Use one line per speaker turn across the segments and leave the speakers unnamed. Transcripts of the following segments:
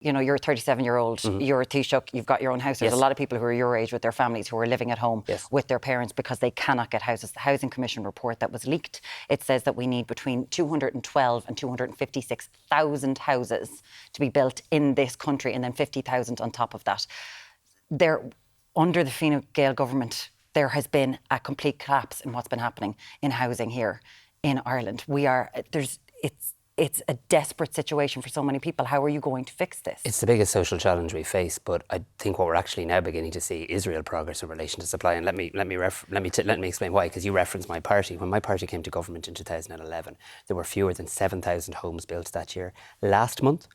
you know, you're a 37-year-old, you're a Taoiseach, you've got your own house. There's a lot of people who are your age with their families who are living at home with their parents because they cannot get houses. The Housing Commission report that was leaked, it says that we need between 212 and 256,000 houses to be built in this country, and then 50,000 on top of that. Under the Fine Gael government, there has been a complete collapse in what's been happening in housing here in Ireland. It's a desperate situation for so many people. How are you going to fix this?
It's the biggest social challenge we face, but I think what we're actually now beginning to see is real progress in relation to supply. And let me explain why, because you referenced my party. When my party came to government in 2011, there were fewer than 7,000 homes built that year. Last month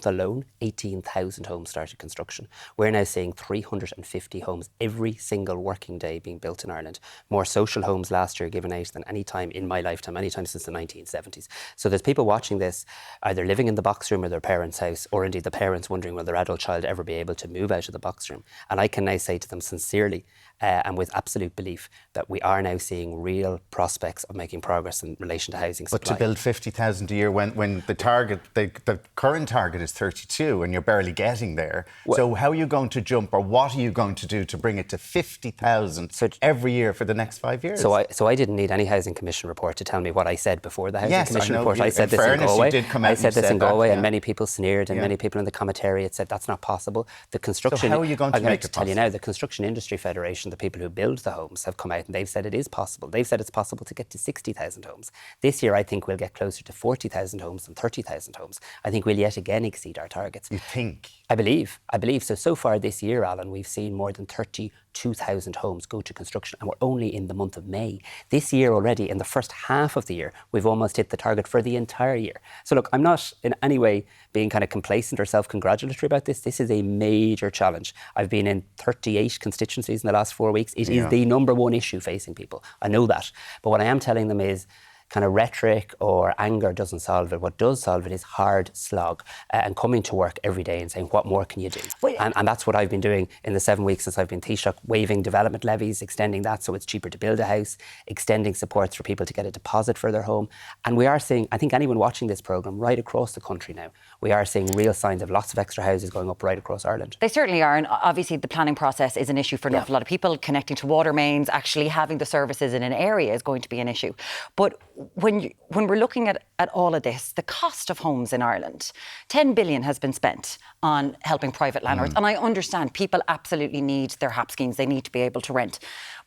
alone, 18,000 homes started construction. We're now seeing 350 homes every single working day being built in Ireland. More social homes last year given out than any time in my lifetime, any time since the 1970s. So there's people watching this, either living in the box room of their parents' house, or indeed the parents wondering will their adult child ever be able to move out of the box room. And I can now say to them sincerely and with absolute belief that we are now seeing real prospects of making progress in relation to housing supply.
But to build 50,000 a year when the target, the current target is 32 and you're barely getting there. So how are you going to jump, or what are you going to do to bring it to 50,000 every year for the next 5 years?
So I didn't need any Housing Commission report to tell me what I said before the Housing Commission report. I said this in Galway. I said this in Galway, and many people sneered, and many people in the commentariat said that's not possible. The construction.
So how are you going to make it possible?
Tell you now, the Construction Industry Federation, the people who build the homes, have come out and they've said it is possible. They've said it's possible to get to 60,000 homes. This year, I think we'll get closer to 40,000 homes than 30,000 homes. I think we'll yet again exceed our targets.
You think?
I believe. So far this year, Alan, we've seen more than 32,000 homes go to construction, and we're only in the month of May. This year already, in the first half of the year, we've almost hit the target for the entire year. So look, I'm not in any way being kind of complacent or self-congratulatory about this. This is a major challenge. I've been in 38 constituencies in the last 4 weeks. It is the number one issue facing people. I know that. But what I am telling them is, kind of rhetoric or anger doesn't solve it. What does solve it is hard slog and coming to work every day and saying, what more can you do? And that's what I've been doing in the 7 weeks since I've been Taoiseach, waiving development levies, extending that so it's cheaper to build a house, extending supports for people to get a deposit for their home. And we are seeing, I think anyone watching this programme right across the country now, we are seeing real signs of lots of extra houses going up right across Ireland.
They certainly are, and obviously the planning process is an issue for an awful lot of people. Connecting to water mains, actually having the services in an area is going to be an issue. But when we're looking at all of this, the cost of homes in Ireland, 10 billion has been spent on helping private landlords. And I understand people absolutely need their HAP schemes. They need to be able to rent.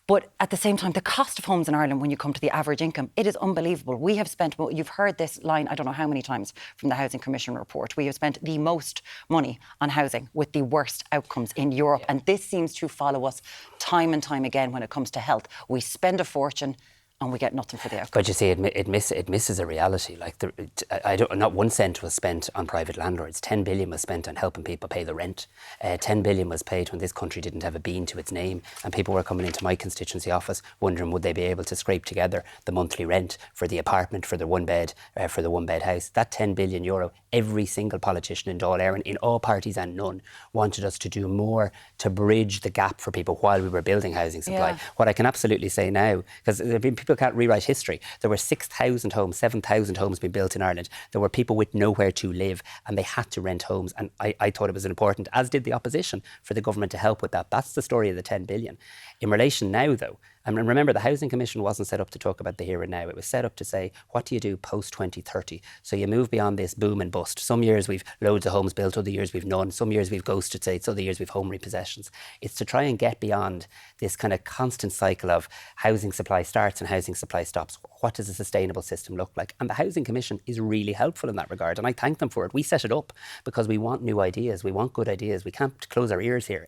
But at the same time, the cost of homes in Ireland, when you come to the average income, it is unbelievable. We have spent, you've heard this line, I don't know how many times from the Housing Commission report, we have spent the most money on housing with the worst outcomes in Europe. And this seems to follow us time and time again when it comes to health. We spend a fortune and we get nothing for the outcome.
But you see, it misses a reality. Like, not 1 cent was spent on private landlords. 10 billion was spent on helping people pay the rent. 10 billion was paid when this country didn't have a bean to its name, and people were coming into my constituency office wondering would they be able to scrape together the monthly rent for the apartment, for the one bed house. That 10 billion euro, every single politician in Dáil Éireann, in all parties and none, wanted us to do more to bridge the gap for people while we were building housing supply. What I can absolutely say now, because people can't rewrite history. There were 6,000 homes, 7,000 homes being built in Ireland. There were people with nowhere to live and they had to rent homes. And I thought it was important, as did the opposition, for the government to help with that. That's the story of the 10 billion. In relation now, though, and remember, the Housing Commission wasn't set up to talk about the here and now. It was set up to say, what do you do post-2030? So you move beyond this boom and bust. Some years we've loads of homes built, other years we've none. Some years we've ghosted sites, other years we've home repossessions. It's to try and get beyond this kind of constant cycle of housing supply starts and housing supply stops. What does a sustainable system look like? And the Housing Commission is really helpful in that regard. And I thank them for it. We set it up because we want new ideas. We want good ideas. We can't close our ears here.